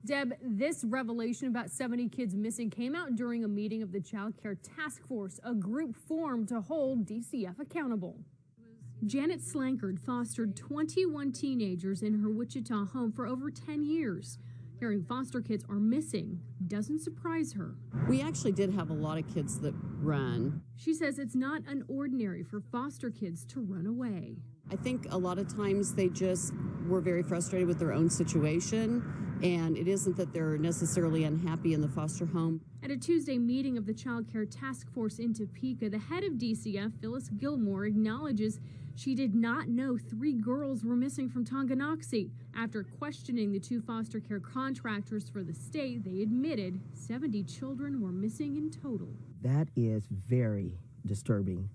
Deb, this revelation about 70 kids missing came out during a meeting of the Child Care Task Force, a group formed to hold DCF accountable. Janet Slankard fostered 21 teenagers in her Wichita home for over 10 years. Hearing foster kids are missing doesn't surprise her. We actually did have a lot of kids that run. She says it's not unordinary for foster kids to run away. I think a lot of times they just were very frustrated with their own situation, and it isn't that they're necessarily unhappy in the foster home. At a Tuesday meeting of the Child Care Task Force in Topeka, the head of DCF, Phyllis Gilmore, acknowledges she did not know 3 girls were missing from Tonganoxie. After questioning the 2 foster care contractors for the state, they admitted 70 children were missing in total. That is very disturbing.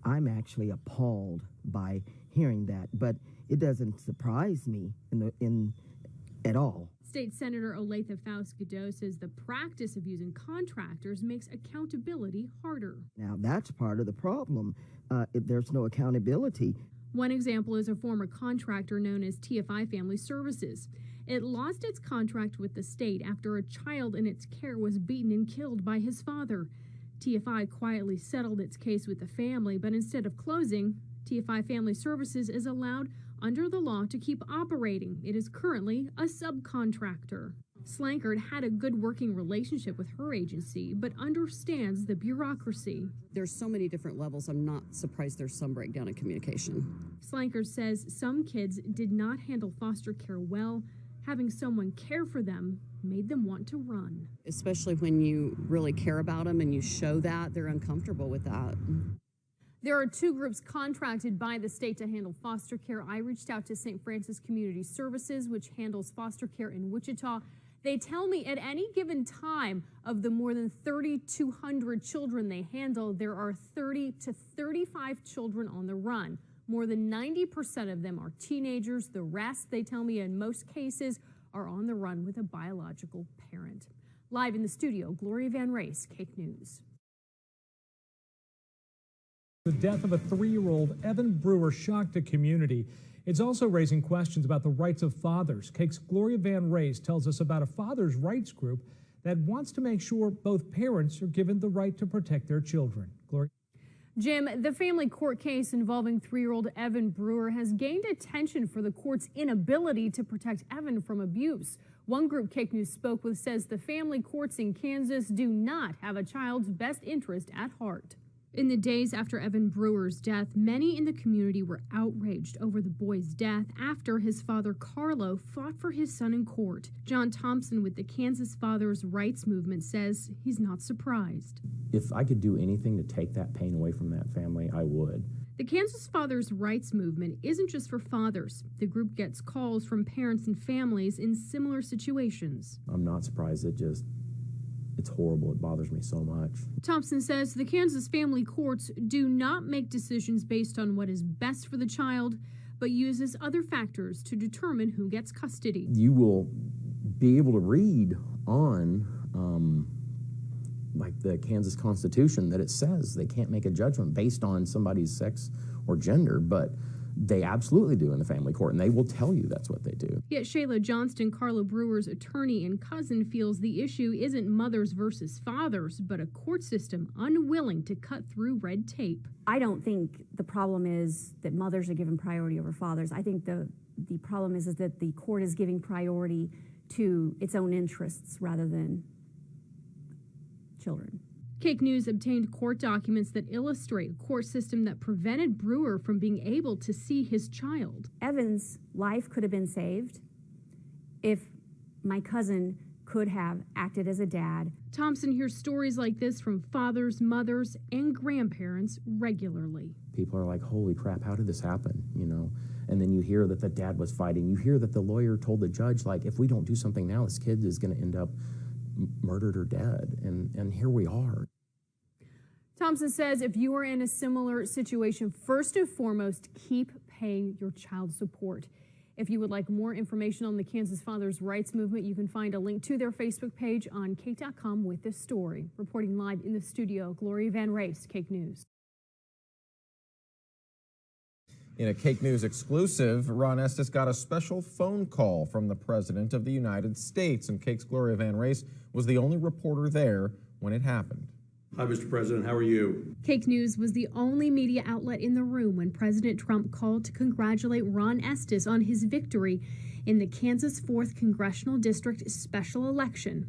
I'm actually appalled by hearing that, but it doesn't surprise me at all. State Senator Olathe Faust-Godot says the practice of using contractors makes accountability harder. Now, that's part of the problem. If there's no accountability. One example is a former contractor known as TFI Family Services. It lost its contract with the state after a child in its care was beaten and killed by his father. TFI quietly settled its case with the family, but instead of closing, TFI Family Services is allowed under the law to keep operating. It is currently a subcontractor. Slankard had a good working relationship with her agency, but understands the bureaucracy. There's so many different levels. I'm not surprised there's some breakdown in communication. Slankard says some kids did not handle foster care well. Having someone care for them made them want to run. Especially when you really care about them and you show that, they're uncomfortable with that. There are 2 groups contracted by the state to handle foster care. I reached out to St. Francis Community Services, which handles foster care in Wichita. They tell me at any given time of the more than 3,200 children they handle, there are 30 to 35 children on the run. More than 90% of them are teenagers. The rest, they tell me, in most cases, are on the run with a biological parent. Live in the studio, Gloria Van Rees, Cake News. The death of a 3-year-old Evan Brewer shocked the community. It's also raising questions about the rights of fathers. Cake's Gloria Van Rees tells us about a father's rights group that wants to make sure both parents are given the right to protect their children. Gloria. Jim, the family court case involving 3-year-old Evan Brewer has gained attention for the court's inability to protect Evan from abuse. One group Cake News spoke with says the family courts in Kansas do not have a child's best interest at heart. In the days after Evan Brewer's death, many in the community were outraged over the boy's death after his father, Carlo, fought for his son in court. John Thompson with the Kansas Fathers' Rights Movement says he's not surprised. If I could do anything to take that pain away from that family, I would. The Kansas Fathers' Rights Movement isn't just for fathers. The group gets calls from parents and families in similar situations. I'm not surprised. It's horrible. It bothers me so much. Thompson says the Kansas family courts do not make decisions based on what is best for the child, but uses other factors to determine who gets custody. You will be able to read on like the Kansas Constitution that it says they can't make a judgment based on somebody's sex or gender, but they absolutely do in the family court, and they will tell you that's what they do. Yet Shayla Johnston, Carlo Brewer's attorney and cousin, feels the issue isn't mothers versus fathers, but a court system unwilling to cut through red tape. I don't think the problem is that mothers are given priority over fathers. I think the problem is that the court is giving priority to its own interests rather than children. Cake News obtained court documents that illustrate a court system that prevented Brewer from being able to see his child. Evan's life could have been saved if my cousin could have acted as a dad. Thompson hears stories like this from fathers, mothers, and grandparents regularly. People are like, holy crap, how did this happen? And then you hear that the dad was fighting. You hear that the lawyer told the judge, like, if we don't do something now, this kid is going to end up murdered or dead. And here we are. Thompson says if you are in a similar situation, first and foremost, keep paying your child support. If you would like more information on the Kansas Fathers' Rights Movement, you can find a link to their Facebook page on Cake.com with this story. Reporting live in the studio, Gloria Van Rees, Cake News. In a Cake News exclusive, Ron Estes got a special phone call from the President of the United States, and Cake's Gloria Van Rees was the only reporter there when it happened. Hi, Mr. President. How are you? Cake News was the only media outlet in the room when President Trump called to congratulate Ron Estes on his victory in the Kansas 4th Congressional District special election.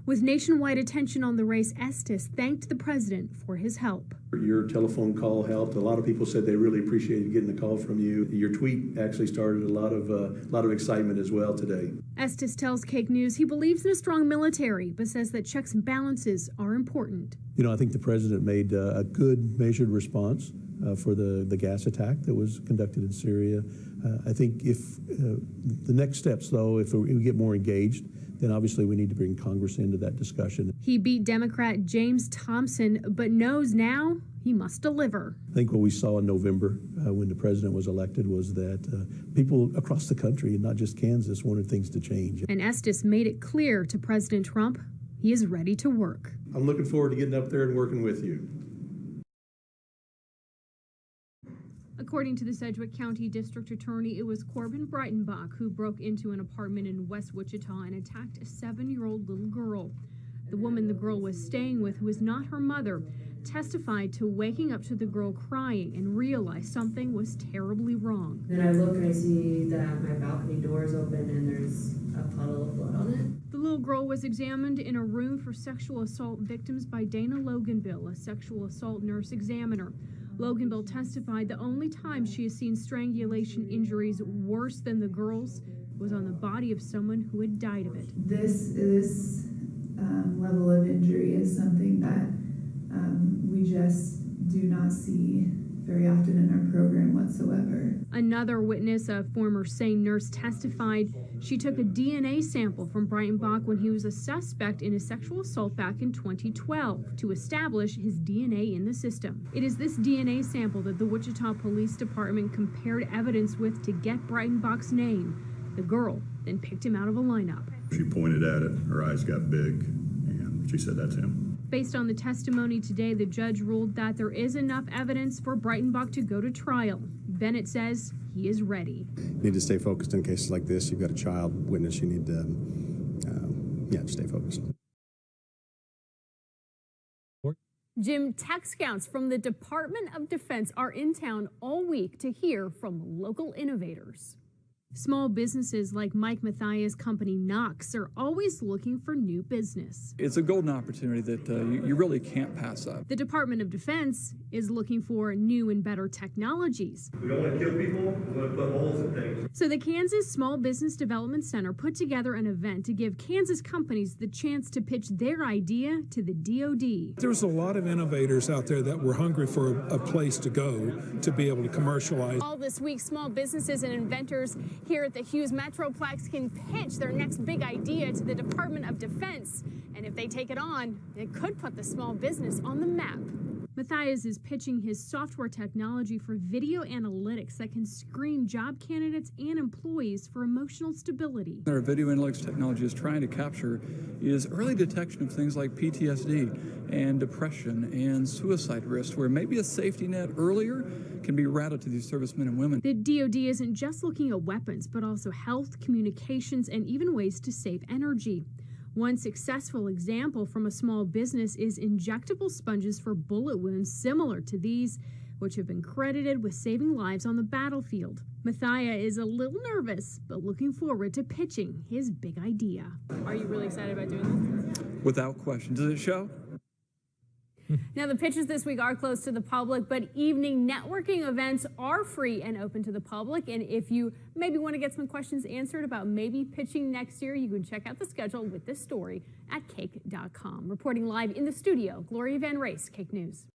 With nationwide attention on the race, Estes thanked the president for his help. Your telephone call helped. A lot of people said they really appreciated getting a call from you. Your tweet actually started a lot of excitement as well today. Estes tells Cake News he believes in a strong military, but says that checks and balances are important. You know, I think the president made a good, measured response for the gas attack that was conducted in Syria. I think if the next steps, though, if we get more engaged, then obviously we need to bring Congress into that discussion. He beat Democrat James Thompson, but knows now he must deliver. I think what we saw in November when the president was elected was that people across the country, and not just Kansas, wanted things to change. And Estes made it clear to President Trump he is ready to work. I'm looking forward to getting up there and working with you. According to the Sedgwick County District Attorney, it was Corbin Breitenbach who broke into an apartment in West Wichita and attacked a 7-year-old little girl. The woman the girl was staying with, who was not her mother, testified to waking up to the girl crying and realized something was terribly wrong. Then I look and I see that my balcony door is open and there's a puddle of blood on it. The little girl was examined in a room for sexual assault victims by Dana Loganville, a sexual assault nurse examiner. Loganville testified the only time she has seen strangulation injuries worse than the girl's was on the body of someone who had died of it. This level of injury is something that we just do not see very often in our program whatsoever. Another witness, a former SANE nurse, testified she took a DNA sample from Breitenbach when he was a suspect in a sexual assault back in 2012 to establish his DNA in the system. It is this DNA sample that the Wichita Police Department compared evidence with to get Breitenbach's name. The girl then picked him out of a lineup. She pointed at it, her eyes got big, and she said, "That's him." Based on the testimony today, the judge ruled that there is enough evidence for Breitenbach to go to trial. Bennett says he is ready. You need to stay focused in cases like this. You've got a child witness. You need to stay focused. Jim, tech scouts from the Department of Defense are in town all week to hear from local innovators. Small businesses like Mike Matthias' company Knox are always looking for new business. It's a golden opportunity that you really can't pass up. The Department of Defense is looking for new and better technologies. We don't want to kill people, we want to put holes in things. So the Kansas Small Business Development Center put together an event to give Kansas companies the chance to pitch their idea to the DoD. There's a lot of innovators out there that were hungry for a place to go to be able to commercialize. All this week, small businesses and inventors here at the Hughes Metroplex can pitch their next big idea to the Department of Defense. And if they take it on, it could put the small business on the map. Matthias is pitching his software technology for video analytics that can screen job candidates and employees for emotional stability. Our video analytics technology is trying to capture is early detection of things like PTSD and depression and suicide risk, where maybe a safety net earlier can be routed to these servicemen and women. The DoD isn't just looking at weapons, but also health, communications, and even ways to save energy. One successful example from a small business is injectable sponges for bullet wounds similar to these, which have been credited with saving lives on the battlefield. Matthias is a little nervous, but looking forward to pitching his big idea. Are you really excited about doing this? Without question. Does it show? Now, the pitches this week are closed to the public, but evening networking events are free and open to the public. And if you maybe want to get some questions answered about maybe pitching next year, you can check out the schedule with this story at cake.com. Reporting live in the studio, Gloria Van Rees, Cake News.